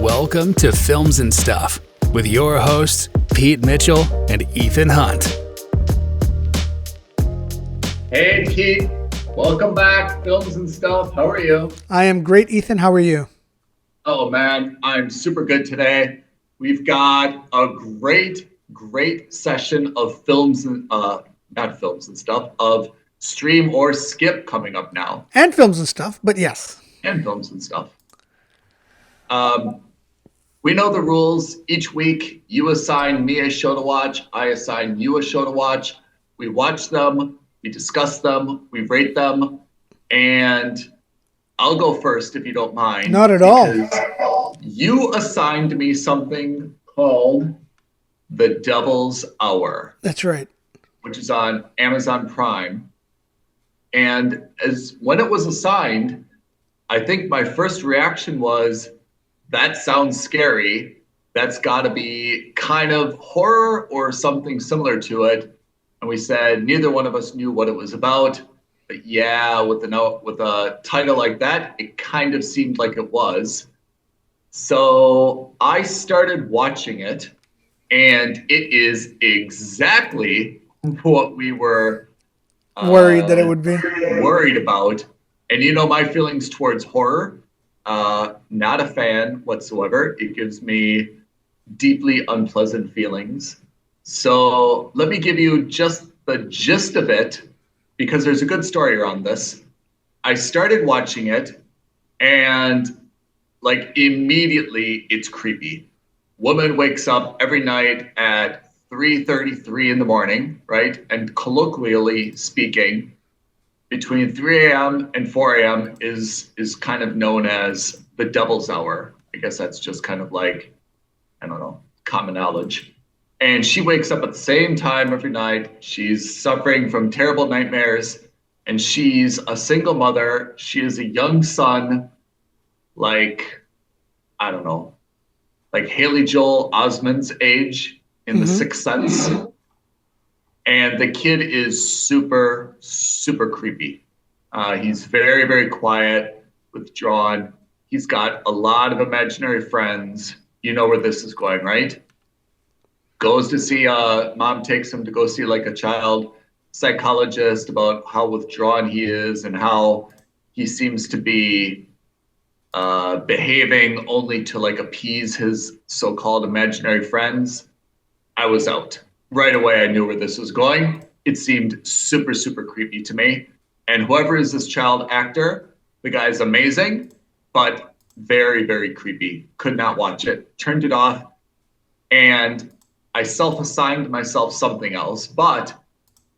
Welcome to Films and Stuff with your hosts, Pete Mitchell and Ethan Hunt. Hey, Pete. Welcome back, Films and Stuff. How are you? I am great, Ethan. How are you? Oh, man, I'm super good today. We've got a great session of films and, not films and stuff, of Stream or Skip coming up now. And films and stuff, but yes. And films and stuff. We know the rules. Each week, you assign me a show to watch. I assign you a show to watch. We watch them. We discuss them. We rate them. And I'll go first if you don't mind. Not at all. You assigned me something called The Devil's Hour. That's right. Which is on Amazon Prime. And when it was assigned, I think my first reaction was, that sounds scary. That's got to be kind of horror or something similar to it. And we said neither one of us knew what it was about. But yeah, with a title like that, it kind of seemed like it was. So I started watching it, and it is exactly what we were worried that it would be. Worried about. And you know my feelings towards horror. Not a fan whatsoever. It gives me deeply unpleasant feelings. So let me give you just the gist of it, because there's a good story around this. I started watching it, and like immediately it's creepy. Woman wakes up every night at 3:33 in the morning, right? And colloquially speaking, between 3 a.m. and 4 a.m. is kind of known as the devil's hour. I guess that's just kind of like, I don't know, common knowledge. And she wakes up at the same time every night. She's suffering from terrible nightmares, and she's a single mother. She has a young son, like, I don't know, like Haley Joel Osment's age in The Sixth Sense. And the kid is super, super creepy. He's very, very quiet, withdrawn. He's got a lot of imaginary friends. You know where this is going, right? Goes to see, mom takes him to go see like a child psychologist about how withdrawn he is and how he seems to be behaving only to like appease his so-called imaginary friends. I was out. Right away, I knew where this was going. It seemed super, super creepy to me. And whoever is this child actor, the guy's amazing, but very, very creepy. Could not watch it. Turned it off. And I self-assigned myself something else. But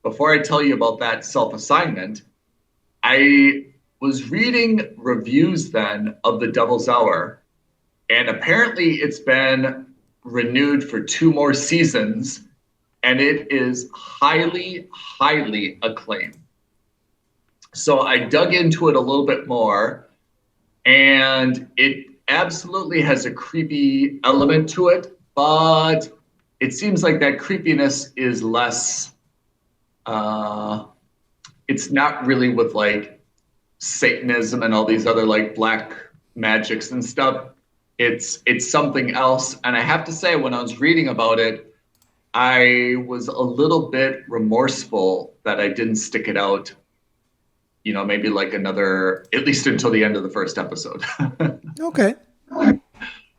before I tell you about that self-assignment, I was reading reviews then of The Devil's Hour. And apparently it's been renewed for 2 more seasons. And it is highly, highly acclaimed. So I dug into it a little bit more, and it absolutely has a creepy element to it, but it seems like that creepiness is less, it's not really with like Satanism and all these other like black magics and stuff. It's something else. And I have to say, when I was reading about it, I was a little bit remorseful that I didn't stick it out, you know, maybe like another, at least until the end of the first episode. Okay.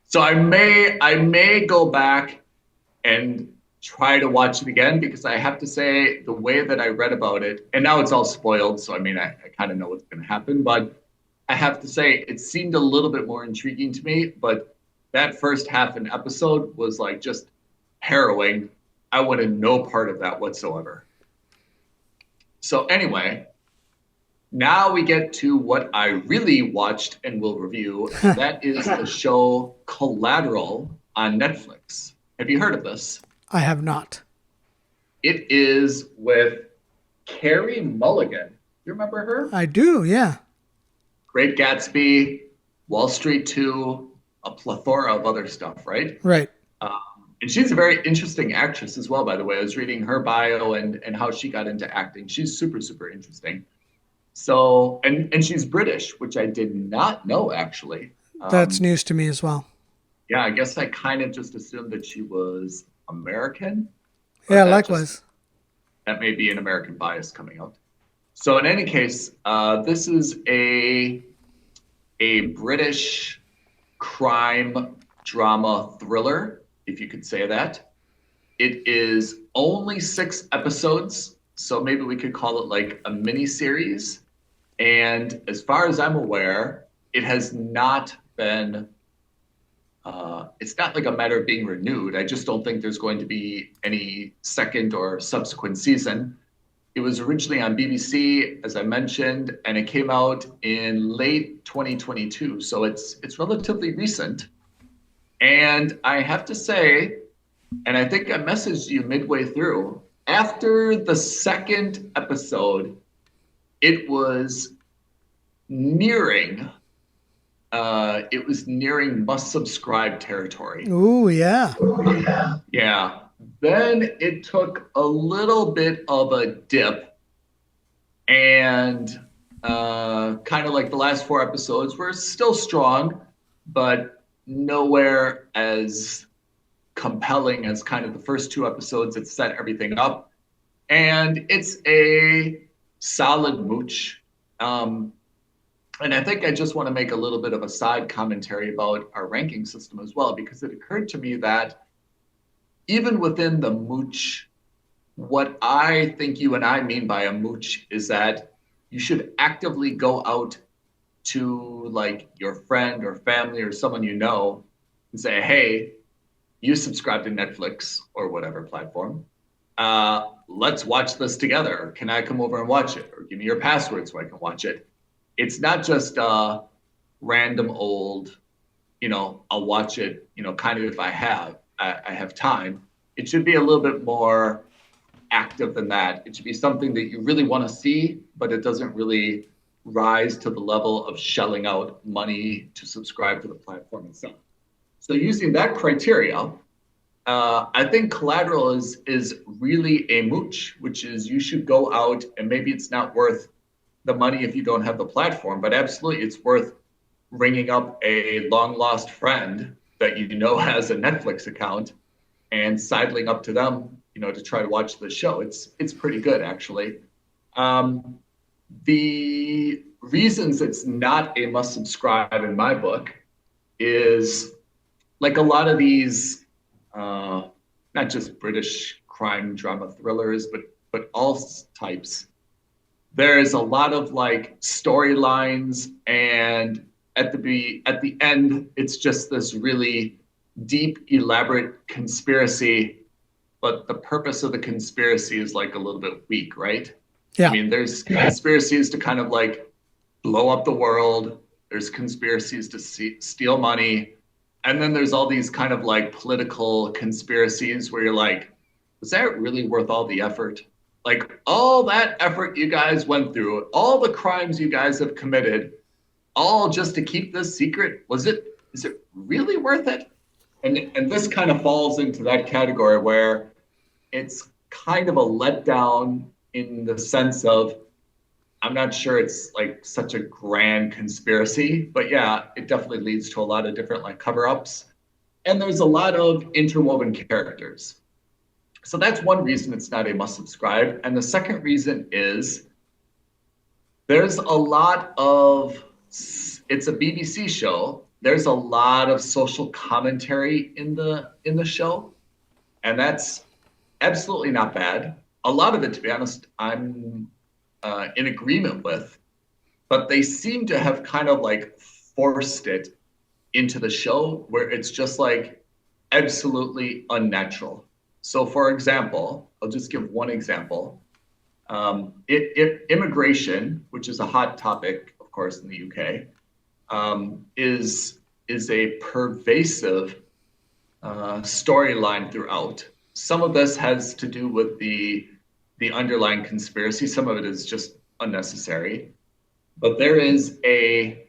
So I may go back and try to watch it again, because I have to say the way that I read about it, and now it's all spoiled. So, I mean, I kind of know what's going to happen, but I have to say it seemed a little bit more intriguing to me. But that first half an episode was like just harrowing. I wanted no part of that whatsoever. So anyway, now we get to what I really watched and will review. And that is the show Collateral on Netflix. Have you heard of this? I have not. It is with Carey Mulligan. You remember her? I do, yeah. Great Gatsby, Wall Street 2, a plethora of other stuff, right? Right. And she's a very interesting actress as well, by the way. I was reading her bio and how she got into acting. She's super, super interesting. So, and she's British, which I did not know, actually. That's news to me as well. Yeah, I guess I kind of just assumed that she was American, Yeah, but likewise. that may be an American bias coming out. So in any case, this is a British crime drama thriller, if you could say that. It is only 6 episodes, so maybe we could call it like a mini series. And as far as I'm aware, it has not been. It's not like a matter of being renewed. I just don't think there's going to be any second or subsequent season. It was originally on BBC, as I mentioned, and it came out in late 2022. So it's relatively recent. And I have to say, and I think I messaged you midway through, after the second episode, it was nearing it was nearing must subscribe territory. Ooh, yeah. Yeah. Then it took a little bit of a dip, and kind of like the last 4 episodes were still strong, but nowhere as compelling as kind of the first 2 episodes that set everything up. And it's a solid mooch. And I think I just want to make a little bit of a side commentary about our ranking system as well, because it occurred to me that even within the mooch, what I think you and I mean by a mooch is that you should actively go out to like your friend or family or someone you know and say, hey, you subscribe to Netflix or whatever platform. Let's watch this together. Can I come over and watch it? Or give me your password so I can watch it. It's not just a random old, I'll watch it, kind of if I have time. It should be a little bit more active than that. It should be something that you really want to see, but it doesn't really rise to the level of shelling out money to subscribe to the platform itself. So using that criteria, I think Collateral is really a mooch, which is you should go out, and maybe it's not worth the money if you don't have the platform, but absolutely it's worth ringing up a long lost friend that you know has a Netflix account and sidling up to them, to try to watch the show. It's pretty good, actually. The reasons it's not a must subscribe in my book is like a lot of these, not just British crime drama thrillers, but all types. There's a lot of like storylines, and at the end, it's just this really deep, elaborate conspiracy. But the purpose of the conspiracy is like a little bit weak, right? Yeah. I mean, there's conspiracies to kind of like blow up the world. There's conspiracies to steal money. And then there's all these kind of like political conspiracies where you're like, was that really worth all the effort? Like all that effort you guys went through, all the crimes you guys have committed, all just to keep this secret? Is it really worth it? And this kind of falls into that category where it's kind of a letdown in the sense of, I'm not sure it's like such a grand conspiracy, but yeah, it definitely leads to a lot of different like cover-ups. And there's a lot of interwoven characters. So that's one reason it's not a must subscribe. And the second reason is there's a lot of, it's a BBC show. There's a lot of social commentary in the show. And that's absolutely not bad. A lot of it, to be honest, I'm in agreement with, but they seem to have kind of like forced it into the show where it's just like absolutely unnatural. So for example, I'll just give one example. Immigration, which is a hot topic, of course, in the UK, is a pervasive storyline throughout. Some of this has to do with the underlying conspiracy. Some of it is just unnecessary. But there is I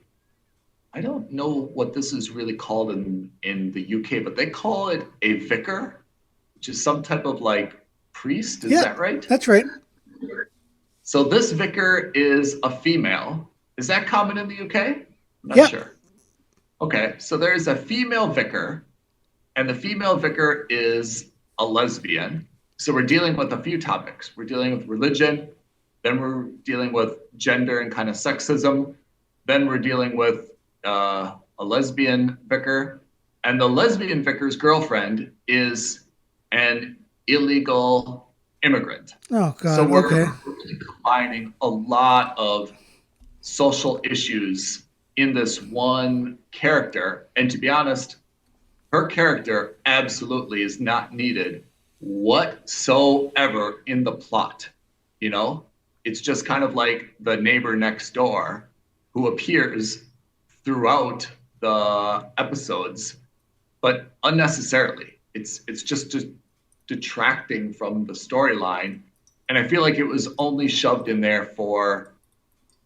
don't know what this is really called in the UK, but they call it a vicar, which is some type of like priest. Is that right? That's right. So this vicar is a female. Is that common in the UK? I'm not sure. Okay, so there's a female vicar, and the female vicar is a lesbian. So we're dealing with a few topics. We're dealing with religion, then we're dealing with gender and kind of sexism, then we're dealing with a lesbian vicar, and the lesbian vicar's girlfriend is an illegal immigrant. Oh, God. So we're Okay. really combining a lot of social issues in this one character. And to be honest, her character absolutely is not needed whatsoever in the plot. You know, it's just kind of like the neighbor next door who appears throughout the episodes, but unnecessarily. It's just detracting from the storyline. And I feel like it was only shoved in there for,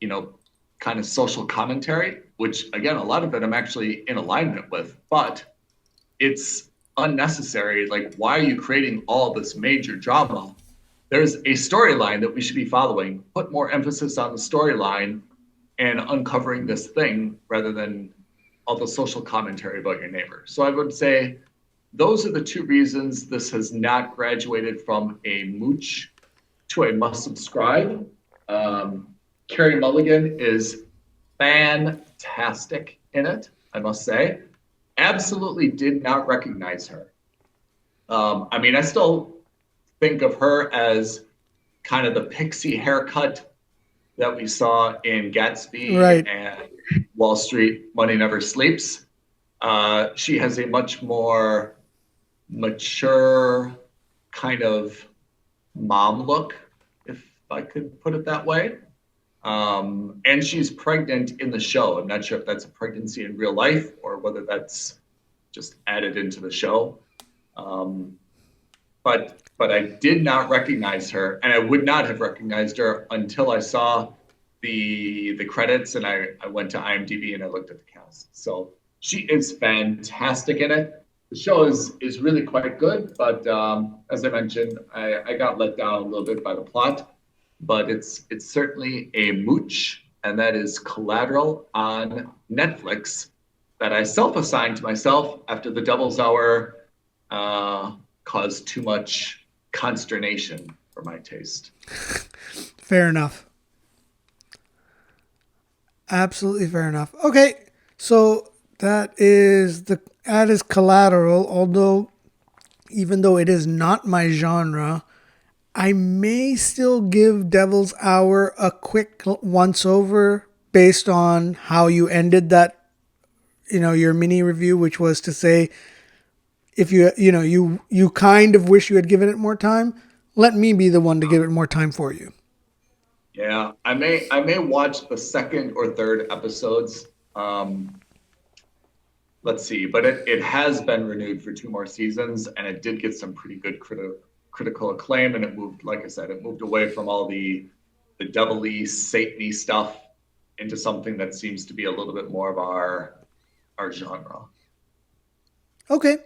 you know, kind of social commentary, which again, a lot of it I'm actually in alignment with, but it's unnecessary. Like, why are you creating all this major drama? There's a storyline that we should be following. Put more emphasis on the storyline and uncovering this thing rather than all the social commentary about your neighbor. So I would say those are the two reasons this has not graduated from a mooch to a must subscribe. Carey Mulligan is fantastic in it, I must say. Absolutely did not recognize her. I mean, I still think of her as kind of the pixie haircut that we saw in Gatsby Right. and Wall Street, Money Never Sleeps. She has a much more mature kind of mom look, if I could put it that way. And she's pregnant in the show. I'm not sure if that's a pregnancy in real life or whether that's just added into the show. But I did not recognize her, and I would not have recognized her until I saw the credits, and I went to IMDb and I looked at the cast. So she is fantastic in it. The show is really quite good, but as I mentioned, I got let down a little bit by the plot. But it's certainly a mooch, and that is Collateral on Netflix that I self-assigned to myself after The Devil's Hour caused too much consternation for my taste. Fair enough. Absolutely fair enough. Okay, so that is Collateral. Although, even though it is not my genre, I may still give Devil's Hour a quick once over based on how you ended that, your mini review, which was to say, if you kind of wish you had given it more time, let me be the one to give it more time for you. Yeah, I may watch the second or third episodes. Let's see, but it has been renewed for 2 more seasons, and it did get some pretty good critical acclaim, and it moved, like I said, it moved away from all the devil-y, Satan-y stuff into something that seems to be a little bit more of our genre. Okay.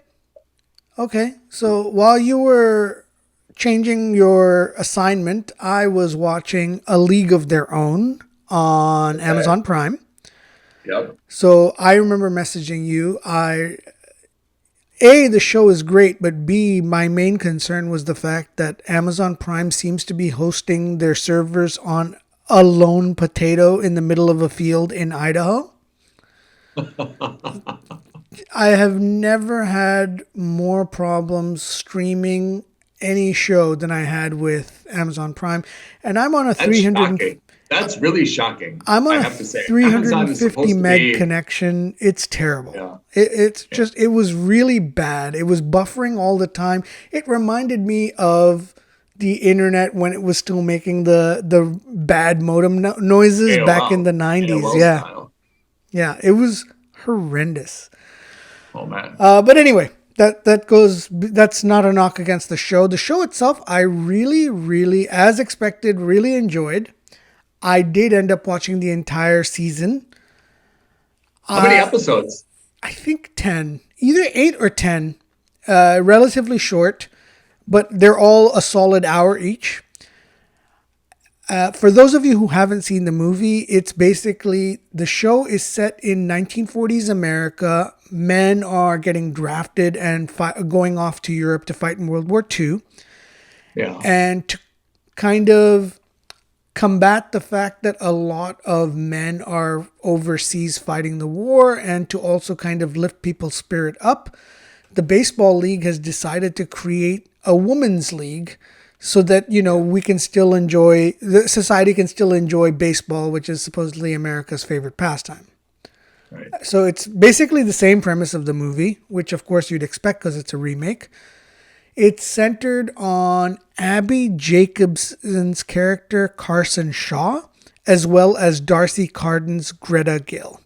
So while you were changing your assignment, I was watching A League of Their Own on Amazon Prime. Yep. So I remember messaging you. A, the show is great, but B, my main concern was the fact that Amazon Prime seems to be hosting their servers on a lone potato in the middle of a field in Idaho. I have never had more problems streaming any show than I had with Amazon Prime. And I'm on a 300. That's really shocking. I'm on I a have to say. 350 meg connection. It's terrible. Yeah. It was really bad. It was buffering all the time. It reminded me of the internet when it was still making the bad modem noises AOL, back in the 90s. AOL Yeah. style. Yeah, it was horrendous. Oh man. But anyway, that's not a knock against the show. The show itself, I really, really, as expected, really enjoyed. I did end up watching the entire season. How many episodes? I think 10, either 8 or 10. Relatively short, but they're all a solid hour each. For those of you who haven't seen the movie, it's basically the show is set in 1940s America. Men are getting drafted and going off to Europe to fight in World War II. Yeah. And to kind of combat the fact that a lot of men are overseas fighting the war, and to also kind of lift people's spirit up, the baseball league has decided to create a women's league so that, we can still enjoy, the society can still enjoy baseball, which is supposedly America's favorite pastime. Right. So it's basically the same premise of the movie, which of course you'd expect because it's a remake. It's centered on Abby Jacobson's character, Carson Shaw, as well as Darcy Carden's Greta Gill.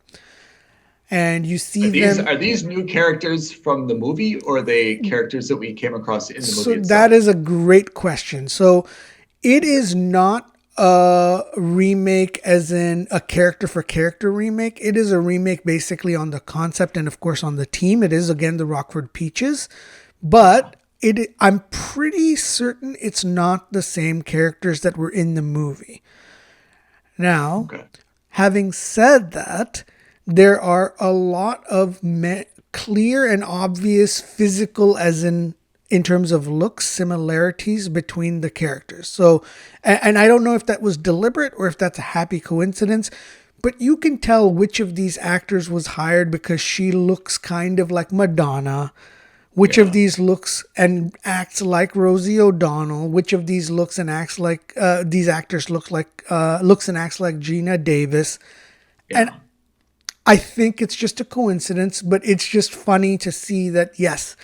And you see Are these new characters from the movie, or are they characters that we came across in the movie itself? That is a great question. So it is not a remake as in a character for character remake. It is a remake basically on the concept and of course on the team. It is again the Rockford Peaches, but I'm pretty certain it's not the same characters that were in the movie. Now, having said that, there are a lot of clear and obvious physical, as in terms of looks, similarities between the characters. So, and I don't know if that was deliberate or if that's a happy coincidence, but you can tell which of these actors was hired because she looks kind of like Madonna. Which of these looks and acts like Rosie O'Donnell? Which of these looks and acts like these actors looks and acts like Gina Davis? Yeah. And I think it's just a coincidence, but it's just funny to see that, yes,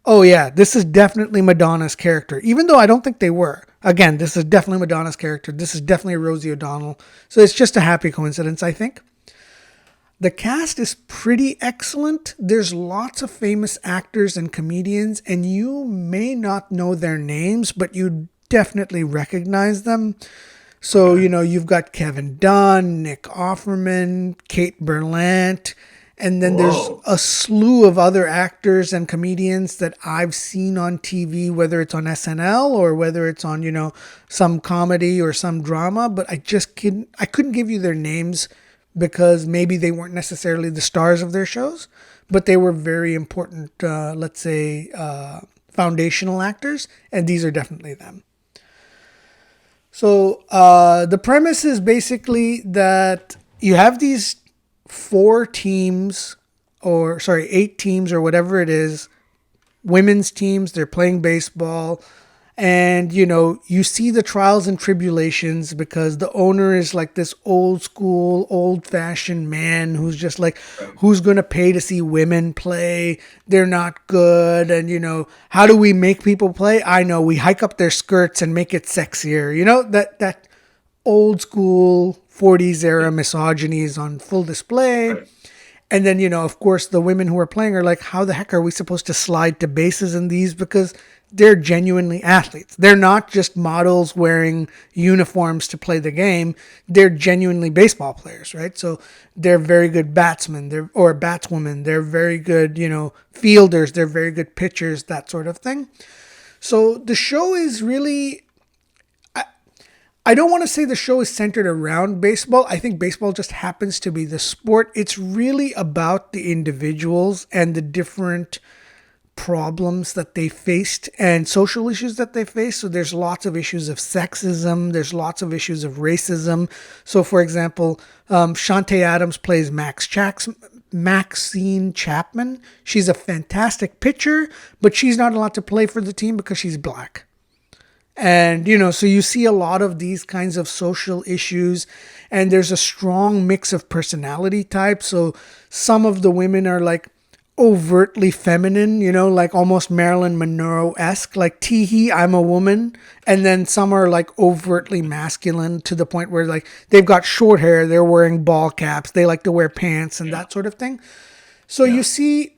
oh yeah, this is definitely Madonna's character. Even though I don't think they were. Again, this is definitely Madonna's character. This is definitely Rosie O'Donnell. So it's just a happy coincidence, I think. The cast is pretty excellent. There's lots of famous actors and comedians, and you may not know their names, but you definitely recognize them. So, you've got Kevin Dunn, Nick Offerman, Kate Berlant, and then there's a slew of other actors and comedians that I've seen on TV, whether it's on SNL or whether it's on, some comedy or some drama, but I couldn't give you their names because maybe they weren't necessarily the stars of their shows, but they were very important, foundational actors, and these are definitely them. So the premise is basically that you have these 8 teams or whatever it is, women's teams, they're playing baseball. And, you see the trials and tribulations because the owner is like this old school, old fashioned man who's just like, who's going to pay to see women play? They're not good. And, how do we make people play? I know, we hike up their skirts and make it sexier. That old school 40s era misogyny is on full display. Right. And then, of course, the women who are playing are like, how the heck are we supposed to slide to bases in these? Because they're genuinely athletes. They're not just models wearing uniforms to play the game. They're genuinely baseball players, right? So they're very good batsmen or batswomen. They're very good, fielders. They're very good pitchers, that sort of thing. So the show is really... I don't want to say the show is centered around baseball. I think baseball just happens to be the sport. It's really about the individuals and the different problems that they faced and social issues that they faced. So there's lots of issues of sexism. There's lots of issues of racism. So, for example, Shantae Adams plays Maxine Chapman. She's a fantastic pitcher, but she's not allowed to play for the team because she's black. And, so you see a lot of these kinds of social issues, and there's a strong mix of personality types. So some of the women are like overtly feminine, like almost Marilyn Monroe-esque, like tee-hee, I'm a woman. And then some are like overtly masculine to the point where like they've got short hair, they're wearing ball caps, they like to wear pants and that sort of thing. So you see,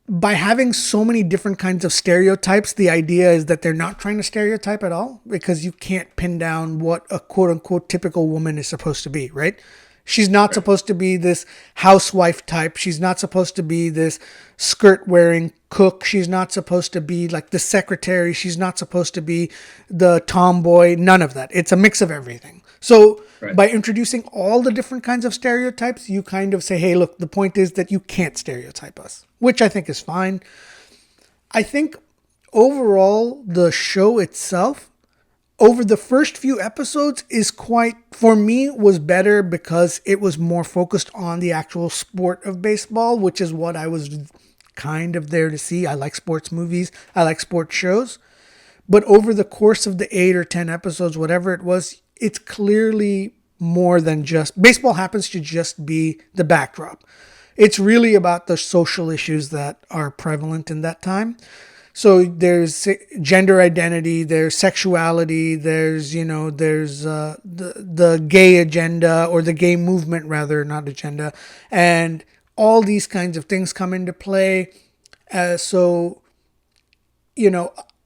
by having so many different kinds of stereotypes, the idea is that they're not trying to stereotype at all because you can't pin down what a quote unquote typical woman is supposed to be, right? She's not supposed to be this housewife type. She's not supposed to be this skirt wearing cook. She's not supposed to be like the secretary. She's not supposed to be the tomboy. None of that. It's a mix of everything. So by introducing all the different kinds of stereotypes, you kind of say, hey, look, the point is that you can't stereotype us, which I think is fine. I think overall, the show itself, over the first few episodes, is quite, for me, was better because it was more focused on the actual sport of baseball, which is what I was kind of there to see. I like sports movies. I like sports shows. But over the course of the 8 or 10 episodes, whatever it was, it's clearly more than just, baseball happens to just be the backdrop. It's really about the social issues that are prevalent in that time. So there's gender identity, there's sexuality, there's the gay agenda, or the gay movement rather, not agenda, and all these kinds of things come into play. So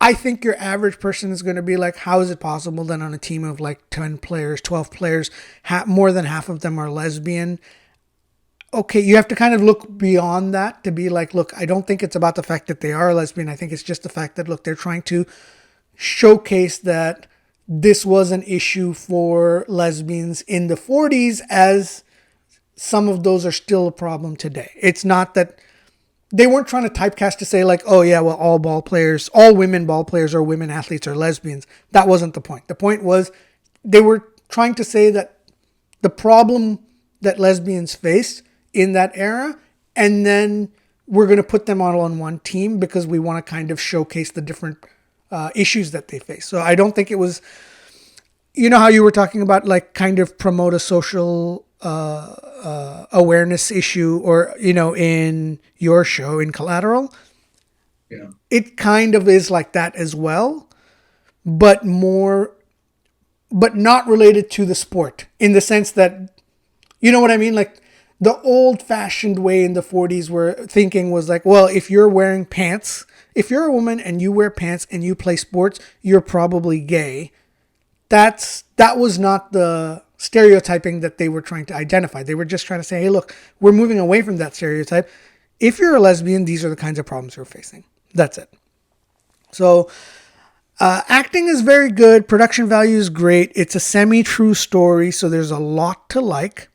I think your average person is going to be like, how is it possible that on a team of like 10 players, 12 players, more than half of them are lesbian? Okay, you have to kind of look beyond that to be like, look, I don't think it's about the fact that they are lesbian. I think it's just the fact that, look, they're trying to showcase that this was an issue for lesbians in the 40s, as some of those are still a problem today. It's not that they weren't trying to typecast to say like, oh yeah, well, all women ball players or women athletes are lesbians. That wasn't the point. The point was they were trying to say that the problem that lesbians faced in that era, and then we're going to put them all on one team because we want to kind of showcase the different issues that they face. So I don't think it was, how you were talking about like kind of promote a social awareness issue, or, in your show in Collateral. Yeah. It kind of is like that as well, but not related to the sport, in the sense that, you know what I mean? Like, the old-fashioned way in the 40s where thinking was like, well, if you're wearing pants, if you're a woman and you wear pants and you play sports, you're probably gay. That was not the stereotyping that they were trying to identify. They were just trying to say, hey, look, we're moving away from that stereotype. If you're a lesbian, these are the kinds of problems you're facing. That's it. So acting is very good. Production value is great. It's a semi-true story, so there's a lot to like.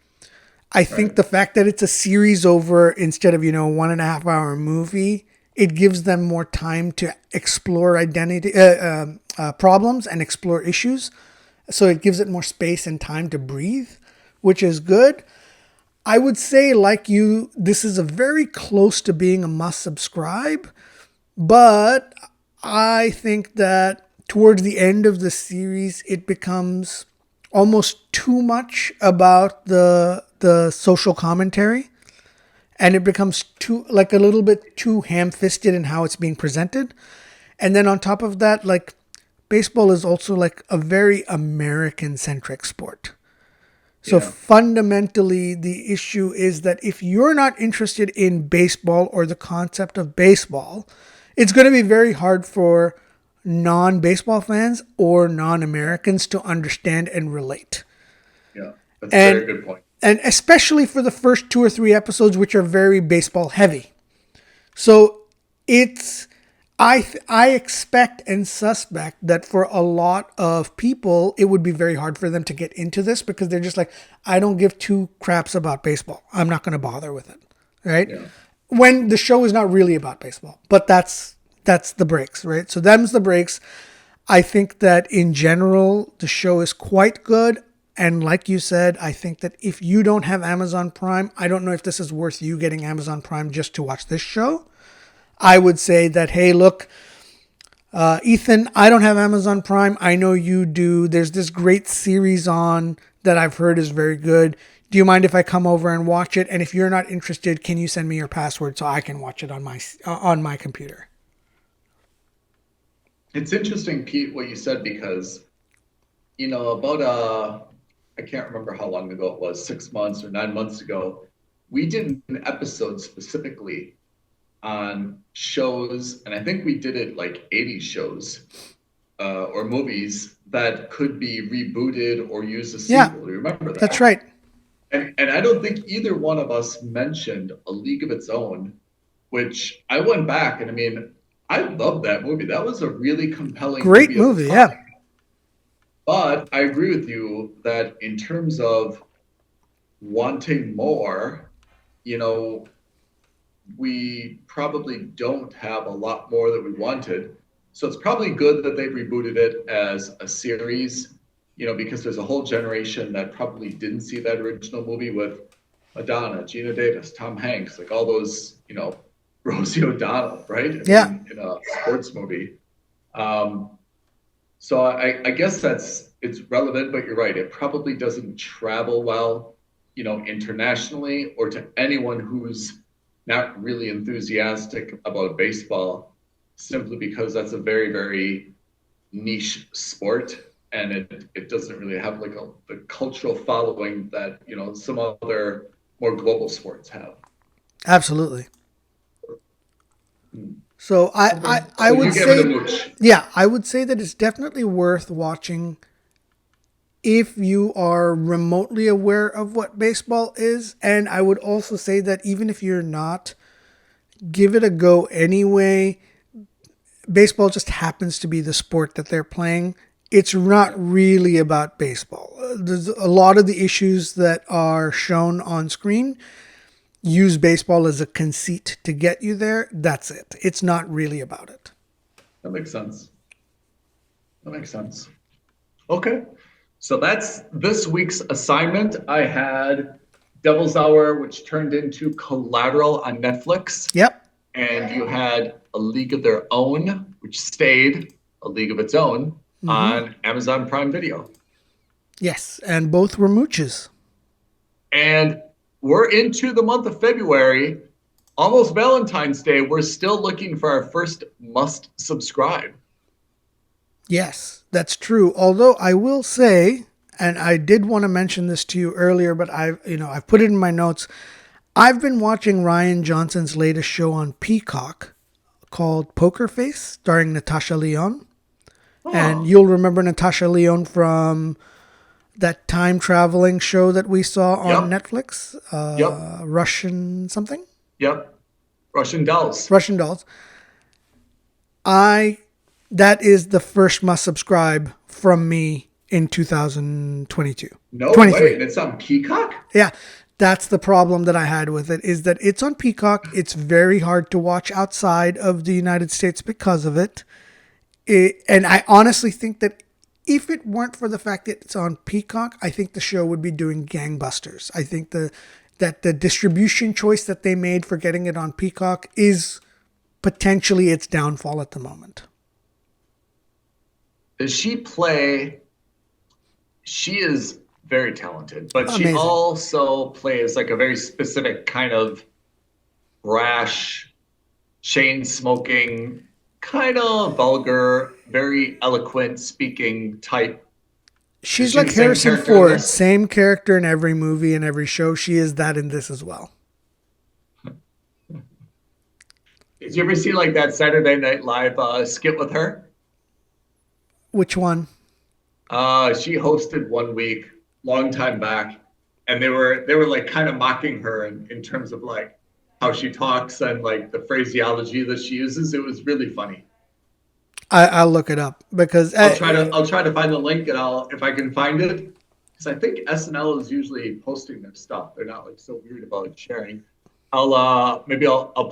I think the fact that it's a series over instead of, 1.5 hour movie, it gives them more time to explore identity problems and explore issues. So it gives it more space and time to breathe, which is good. I would say, like you, this is a very close to being a must subscribe, but I think that towards the end of the series, it becomes almost too much about the social commentary, and it becomes a little bit too ham-fisted in how it's being presented. And then on top of that, like, baseball is also like a very American-centric sport. So fundamentally, the issue is that if you're not interested in baseball or the concept of baseball, it's going to be very hard for non-baseball fans or non-Americans to understand and relate. Yeah, that's a very good point. And especially for the first 2 or 3 episodes, which are very baseball heavy. So I expect and suspect that for a lot of people, it would be very hard for them to get into this because they're just like, I don't give 2 craps about baseball. I'm not going to bother with it. Right? Yeah. When the show is not really about baseball, but that's the breaks, right? So them's the breaks. I think that in general, the show is quite good. And like you said, I think that if you don't have Amazon Prime, I don't know if this is worth you getting Amazon Prime just to watch this show. I would say that, hey, look, Ethan, I don't have Amazon Prime. I know you do. There's this great series on that I've heard is very good. Do you mind if I come over and watch it? And if you're not interested, can you send me your password so I can watch it on my computer? It's interesting, Pete, what you said, because, about I can't remember how long ago it was, 6 months or 9 months ago, we did an episode specifically on shows, and I think we did it like 80 shows or movies that could be rebooted or use a sequel. Yeah, do you remember that? That's right. And And I don't think either one of us mentioned A League of Its Own, which I went back and I mean, I love that movie. That was a really compelling Great movie at the movie, time. yeah. But I agree with you that in terms of wanting more, you know, we probably don't have a lot more that we wanted. So it's probably good that they rebooted it as a series, you know, because there's a whole generation that probably didn't see that original movie with Madonna, Gina Davis, Tom Hanks, like all those, you know, Rosie O'Donnell, right? I mean, in a sports movie. So I guess it's relevant, but you're right. It probably doesn't travel well, you know, internationally or to anyone who's not really enthusiastic about baseball, simply because that's a very, very niche sport, and it doesn't really have like the cultural following that, you know, some other more global sports have. Absolutely. So I So would you give it a say, mooch. yeah, I would say that it's definitely worth watching if you are remotely aware of what baseball is. And I would also say that even if you're not, give it a go anyway. Baseball just happens to be the sport that they're playing. It's not really about baseball. There's a lot of the issues that are shown on screen use baseball as a conceit to get you there. That's it. It's not really about it. That makes sense. That makes sense. Okay. So that's this week's assignment. I had Devil's Hour, which turned into Collateral on Netflix. Yep. And you had A League of Their Own, which stayed A League of Its Own on Amazon Prime Video. Yes. And both were mooches. And we're into the month of February, almost Valentine's Day. We're still looking for our first must subscribe. Yes, that's true. Although I will say, and I did want to mention this to you earlier, but I've put it in my notes. I've been watching Ryan Johnson's latest show on Peacock called Poker Face, starring Natasha Lyonne. Oh. And you'll remember Natasha Lyonne from that time traveling show that we saw on Netflix. Russian something? Yep. Russian Dolls. Russian Dolls. That is the first must subscribe from me in 2022. No way. It's on Peacock? Yeah. That's the problem that I had with it, is that it's on Peacock. It's very hard to watch outside of the United States because of it. And I honestly think that if it weren't for the fact that it's on Peacock, I think the show would be doing gangbusters. I think that the distribution choice that they made for getting it on Peacock is potentially its downfall at the moment. Does she play? She is very talented, but Amazing. She also plays like a very specific kind of brash, chain smoking, kind of vulgar, very eloquent speaking type. She's like Harrison Ford, same character in every movie and every show. She is that in this as well. Did you ever see like that Saturday Night Live skit with her? Which one? She hosted one week, long time back, and they were like kind of mocking her in terms of like how she talks and like the phraseology that she uses. It was really funny. I'll look it up because I'll try to find the link, and if I can find it, because I think SNL is usually posting their stuff. They're not like so weird about sharing. I'll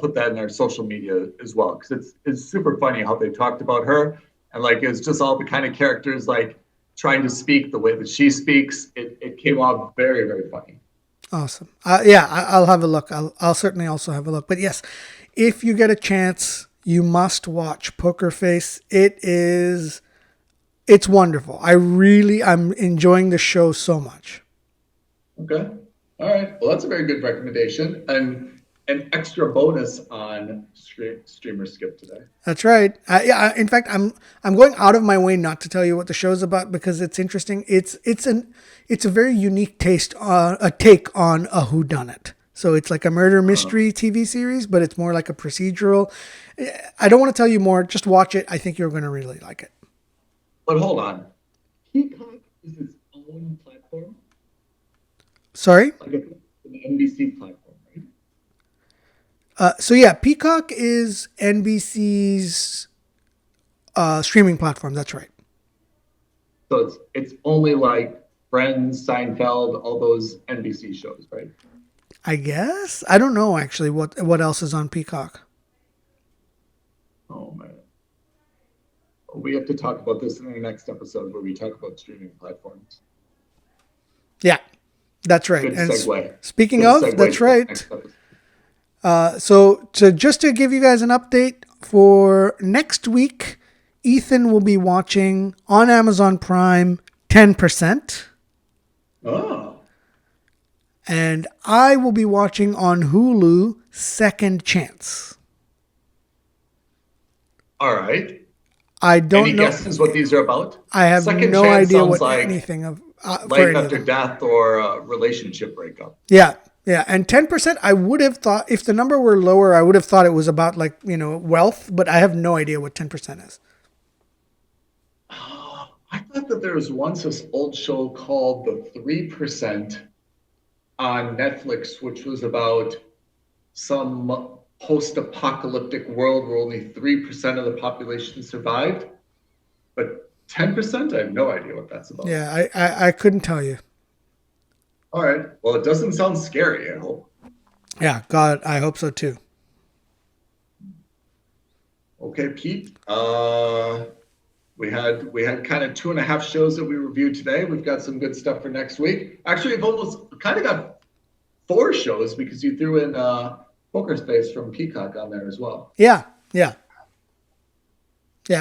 put that in our social media as well, because it's super funny how they talked about her, and like it's just all the kind of characters like trying to speak the way that she speaks. It came off very, very funny. Awesome. I'll have a look. I'll certainly also have a look. But yes, if you get a chance, you must watch Poker Face. It's wonderful. I'm enjoying the show so much. Okay. All right. Well, that's a very good recommendation. And an extra bonus on Streamer Skip today. That's right. In fact, I'm going out of my way not to tell you what the show's about because it's interesting. It's a very unique take on a whodunit. So it's like a murder mystery TV series, but it's more like a procedural. I don't want to tell you more. Just watch it. I think you're going to really like it. But hold on. Peacock is its own platform? Sorry? NBC platform, right? So yeah, Peacock is NBC's streaming platform. That's right. So it's only like Friends, Seinfeld, all those NBC shows, right? I guess. I don't know actually what else is on Peacock. Oh man. We have to talk about this in our next episode where we talk about streaming platforms. Yeah, that's right. Good and segue. Speaking Good of, segue that's to right. next episode. So just to give you guys an update for next week, Ethan will be watching on Amazon Prime 10%. Oh. And I will be watching on Hulu Second Chance. All right. I don't Any know. guesses what these are about? I have Second no Chance idea sounds what like anything of for life any of after them. death or a relationship breakup. Yeah. And 10%, I would have thought, if the number were lower, I would have thought it was about like, wealth, but I have no idea what 10% is. I thought that there was once this old show called The 3% on Netflix, which was about some post-apocalyptic world where only 3% of the population survived. But 10%, I have no idea what that's about. Yeah, I couldn't tell you. All right. Well, it doesn't sound scary, I hope. Yeah, God, I hope so too. Okay, Pete. We had kind of 2.5 shows that we reviewed today. We've got some good stuff for next week. Actually, we've almost kind of got 4 shows because you threw in Poker Space from Peacock on there as well. Yeah.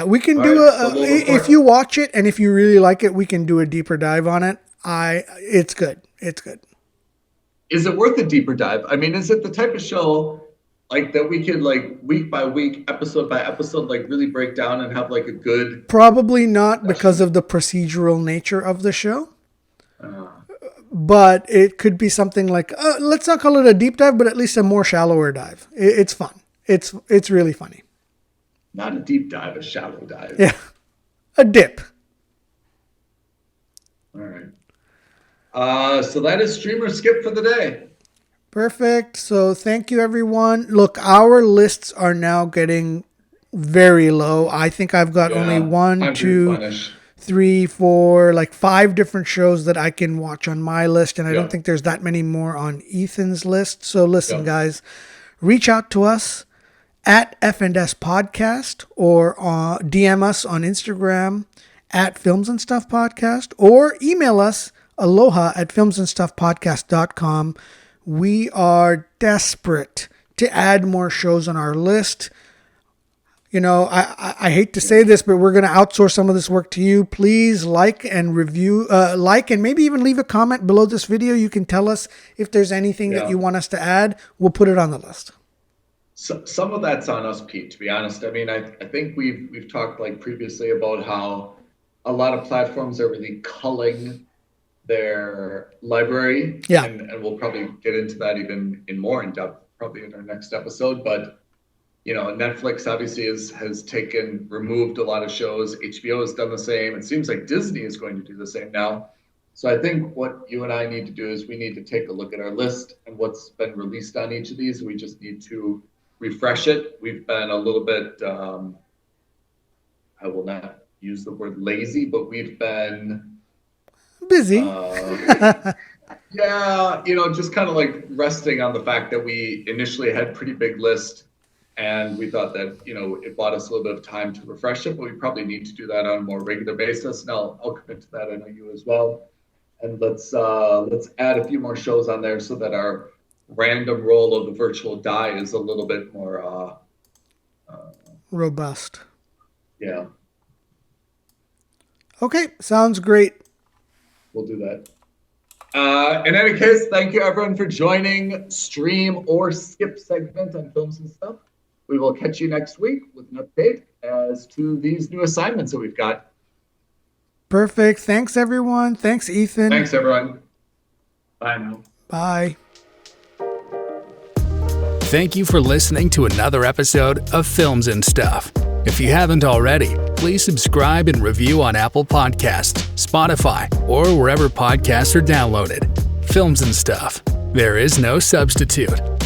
We can do if you watch it and if you really like it, we can do a deeper dive on it. It's good. Is it worth a deeper dive? I mean, is it the type of show like that we could like week by week, episode by episode, like really break down and have like a good? Probably not because of the procedural nature of the show. But it could be something like, let's not call it a deep dive, but at least a more shallower dive. It's fun. It's really funny. Not a deep dive, a shallow dive. Yeah, a dip. All right. So that is Streamer Skip for the day. Perfect. So thank you, everyone. Look, our lists are now getting very low. I think I've got only 1, 2, 3, 4, like 5 different shows that I can watch on my list. And I don't think there's that many more on Ethan's list. So listen, guys, reach out to us at F&S Podcast or DM us on Instagram at Films and Stuff Podcast or email us aloha at filmsandstuffpodcast.com. We are desperate to add more shows on our list. I hate to say this, but we're going to outsource some of this work to you. Please like and review, and maybe even leave a comment below this video. You can tell us if there's anything that you want us to add. We'll put it on the list. So, some of that's on us, Pete, to be honest. I mean, I think we've talked like previously about how a lot of platforms are really culling their library. Yeah. And we'll probably get into that even more in depth, probably in our next episode. But, Netflix obviously has removed a lot of shows. HBO has done the same. It seems like Disney is going to do the same now. So I think what you and I need to do is we need to take a look at our list and what's been released on each of these. We just need to refresh it. We've been a little bit, I will not use the word lazy, but we've been busy. Just kind of like resting on the fact that we initially had pretty big list and we thought that, it bought us a little bit of time to refresh it, but we probably need to do that on a more regular basis. And I'll commit to that. I know you as well. And let's add a few more shows on there so that our random roll of the virtual die is a little bit more robust. Yeah. Okay, sounds great. We'll do that. In any case, thank you everyone for joining Stream or Skip segment on Films and Stuff. We will catch you next week with an update as to these new assignments that we've got. Perfect. Thanks, everyone. Thanks, Ethan. Thanks, everyone. Bye now. Bye. Thank you for listening to another episode of Films and Stuff. If you haven't already, please subscribe and review on Apple Podcasts, Spotify, or wherever podcasts are downloaded. Films and Stuff. There is no substitute.